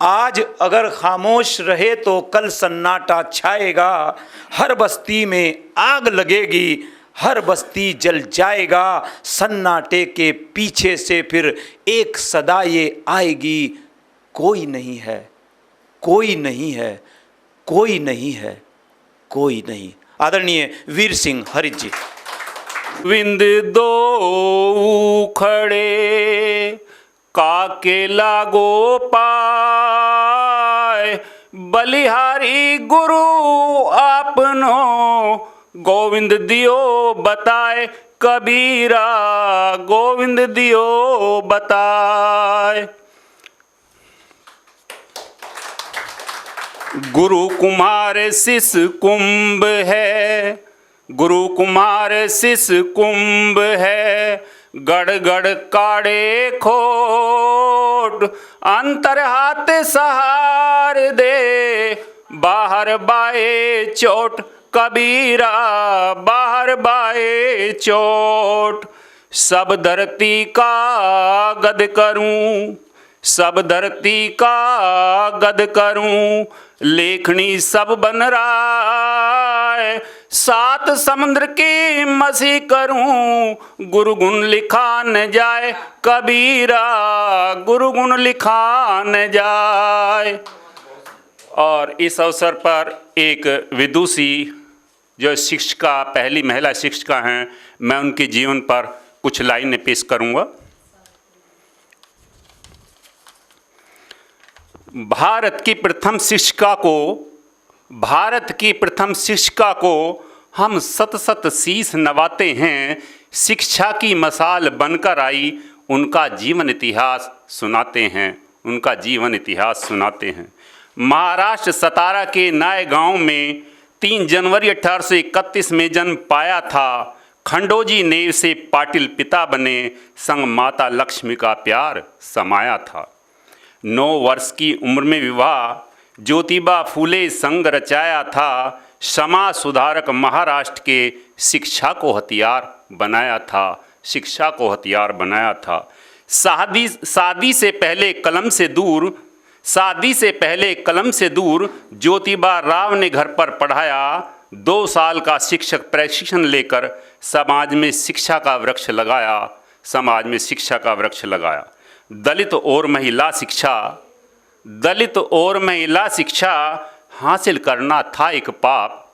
आज अगर खामोश रहे तो कल सन्नाटा छाएगा, हर बस्ती में आग लगेगी, हर बस्ती जल जाएगा, सन्नाटे के पीछे से फिर एक सदा ये आएगी, कोई नहीं है, कोई नहीं है, कोई नहीं है, कोई नहीं। आदरणीय वीर सिंह हरित जी। विंद दो खड़े काके लागो पाए, बलिहारी गुरु आपनो गोविंद दियो बताए, कबीरा गोविंद दियो बताए। गुरु कुमार शिष कुंभ है, गुरु कुमार शिष कुंभ है, गड़ गड़ काड़े खोट, अंतर हाथ सहार दे, बाहर बाए चोट, कबीरा बाहर बाए चोट। सब धरती का गद करूं, सब धरती का गद करूं, लेखनी सब बन रहा है, सात समुद्र की मसी करूं, गुरु गुण लिखा न जाए, कबीरा गुरु गुण लिखा न जाए। और इस अवसर पर एक विदुषी जो शिक्षिका, पहली महिला शिक्षिका हैं, मैं उनके जीवन पर कुछ लाइनें पेश करूंगा। भारत की प्रथम शिक्षिका को हम सत सत शीश नवाते हैं, शिक्षा की मसाल बनकर आई, उनका जीवन इतिहास सुनाते हैं, उनका जीवन इतिहास सुनाते हैं। महाराष्ट्र सतारा के नए गांव में 3 जनवरी 1831 में जन्म पाया था। खंडोजी नेव से पाटिल पिता बने, संग माता लक्ष्मी का प्यार समाया था। 9 वर्ष की उम्र में विवाह ज्योतिबा फूले संग रचाया था। समाज सुधारक महाराष्ट्र के शिक्षा को हथियार बनाया था, शिक्षा को हथियार बनाया था। शादी से पहले कलम से दूर ज्योतिबा राव ने घर पर पढ़ाया। 2 साल का शिक्षक प्रशिक्षण लेकर समाज में शिक्षा का वृक्ष लगाया। दलित और महिला शिक्षा हासिल करना था एक पाप।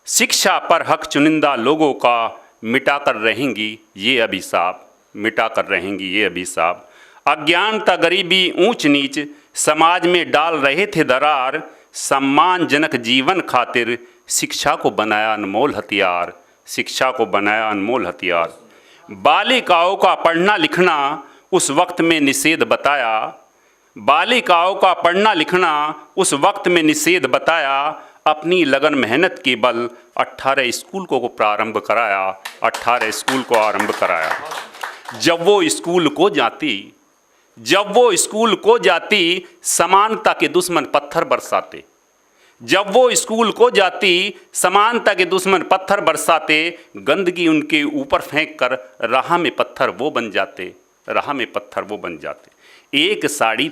शिक्षा पर हक चुनिंदा लोगों का मिटाकर रहेंगी ये अभिशाप। अज्ञानता, गरीबी, ऊंच नीच समाज में डाल रहे थे दरार। सम्मानजनक जीवन खातिर शिक्षा को बनाया अनमोल हथियार। बालिकाओं का पढ़ना लिखना उस वक्त में निषेध बताया। अपनी लगन मेहनत के बल 18 स्कूल को आरंभ कराया। जब वो स्कूल को जाती समानता के दुश्मन पत्थर बरसाते। गंदगी उनके ऊपर फेंक कर राह में पत्थर वो बन जाते। एक साड़ी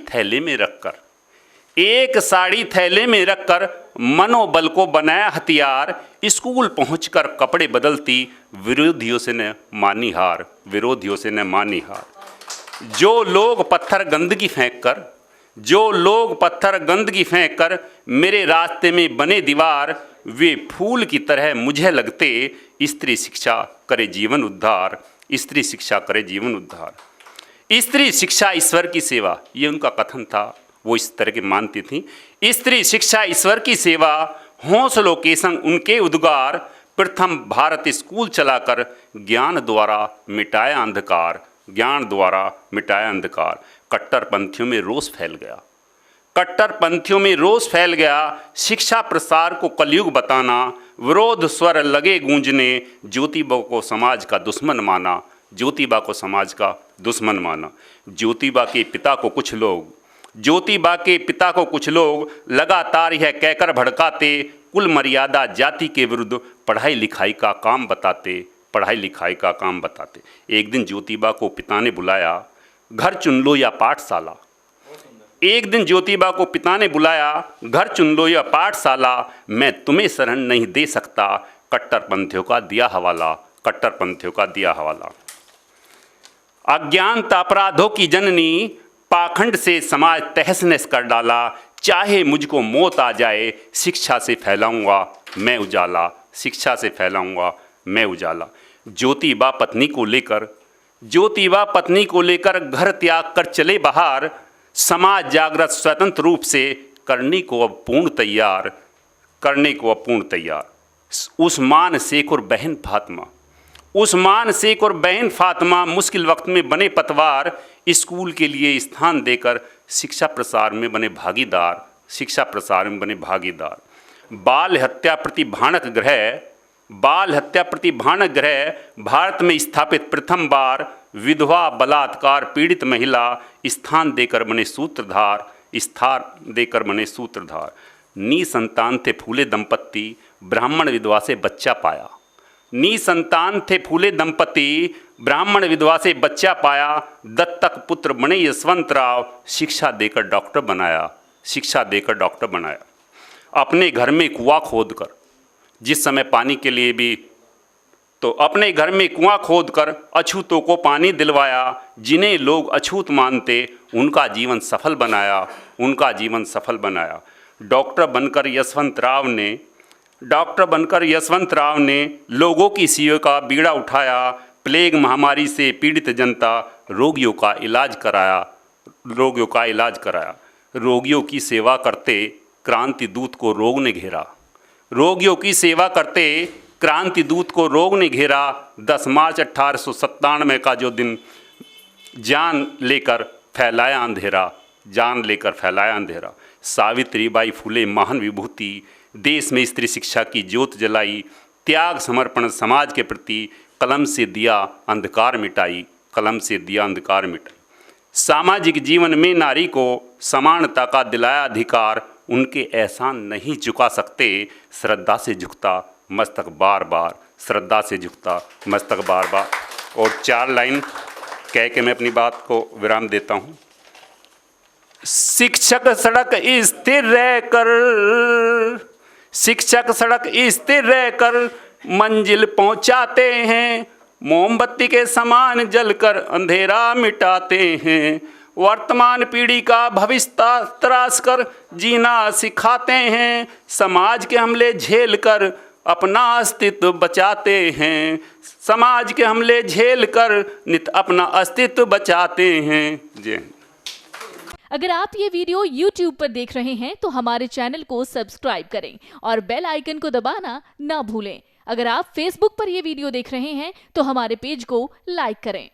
थैले में रखकर मनोबल को बनाया हथियार। स्कूल पहुंचकर कपड़े बदलती, विरोधियों से न मानी हार। जो लोग पत्थर गंदगी फेंक कर मेरे रास्ते में बने दीवार, वे फूल की तरह मुझे लगते। स्त्री शिक्षा करे जीवन उद्धार। स्त्री शिक्षा ईश्वर की सेवा, ये उनका कथन था। वो इस तरह के मानती थी। स्त्री शिक्षा ईश्वर की सेवा, हौसलों के संग उनके उद्गार। प्रथम भारत स्कूल चलाकर ज्ञान द्वारा मिटाया अंधकार। कट्टरपंथियों में रोष फैल गया। शिक्षा प्रसार को कलयुग बताना। विरोध स्वर लगे गूंजने। ज्योतिबा को समाज का दुश्मन माना। ज्योतिबा के पिता को कुछ लोग लगातार यह कहकर भड़काते, कुल मर्यादा जाति के विरुद्ध पढ़ाई लिखाई का काम बताते। एक दिन ज्योतिबा को पिता ने बुलाया, घर चुन लो या पाठशाला। एक दिन ज्योतिबा को पिता ने बुलाया, घर चुन लो या पाठशाला, मैं तुम्हें शरण नहीं दे सकता, कट्टरपंथियों का दिया हवाला, कट्टरपंथियों का दिया हवाला। अज्ञानता अपराधों की जननी, पाखंड से समाज तहस नहस कर डाला, चाहे मुझको मौत आ जाए, शिक्षा से फैलाऊंगा मैं उजाला, शिक्षा से फैलाऊंगा मैं उजाला। ज्योतिबा पत्नी को लेकर घर त्याग कर चले बाहर, समाज जागृत स्वतंत्र रूप से करने को अब पूर्ण तैयार। उस्मान शेख और बहन फातिमा मुश्किल वक्त में बने पतवार, स्कूल के लिए स्थान देकर शिक्षा प्रसार में बने भागीदार। बाल हत्या प्रति भाणक गृह भारत में स्थापित प्रथम बार, विधवा बलात्कार पीड़ित महिला स्थान देकर बने सूत्रधार। निसंतान थे फूले दंपत्ति, ब्राह्मण विधवा से बच्चा पाया, दत्तक पुत्र बने यशवंत राव, शिक्षा देकर डॉक्टर बनाया। अपने घर में कुआं खोदकर, जिस समय पानी के लिए भी, तो अपने घर में कुआं खोदकर अछूतों को पानी दिलवाया, जिन्हें लोग अछूत मानते उनका जीवन सफल बनाया। डॉक्टर बनकर यशवंत राव ने लोगों की सेवा का बीड़ा उठाया, प्लेग महामारी से पीड़ित जनता रोगियों का इलाज कराया। रोगियों की सेवा करते क्रांति दूत को रोग ने घेरा। 10 मार्च 1897 का जो दिन, जान लेकर फैलाया अंधेरा। सावित्रीबाई फुले महान विभूति, देश में स्त्री शिक्षा की ज्योत जलाई, त्याग समर्पण समाज के प्रति, कलम से दिया अंधकार मिटाई। सामाजिक जीवन में नारी को समानता का दिलाया अधिकार, उनके एहसान नहीं चुका सकते, श्रद्धा से झुकता मस्तक बार बार। और 4 लाइन कह के मैं अपनी बात को विराम देता हूँ। शिक्षक सड़क स्थिर रहकर मंजिल पहुँचाते हैं, मोमबत्ती के समान जलकर अंधेरा मिटाते हैं, वर्तमान पीढ़ी का भविष्य तराश कर जीना सिखाते हैं, समाज के हमले झेल कर अपना अस्तित्व बचाते हैं, नित अपना अस्तित्व बचाते हैं। जय। अगर आप ये वीडियो YouTube पर देख रहे हैं तो हमारे चैनल को सब्सक्राइब करें और बेल आइकन को दबाना ना भूलें। अगर आप Facebook पर ये वीडियो देख रहे हैं तो हमारे पेज को लाइक करें।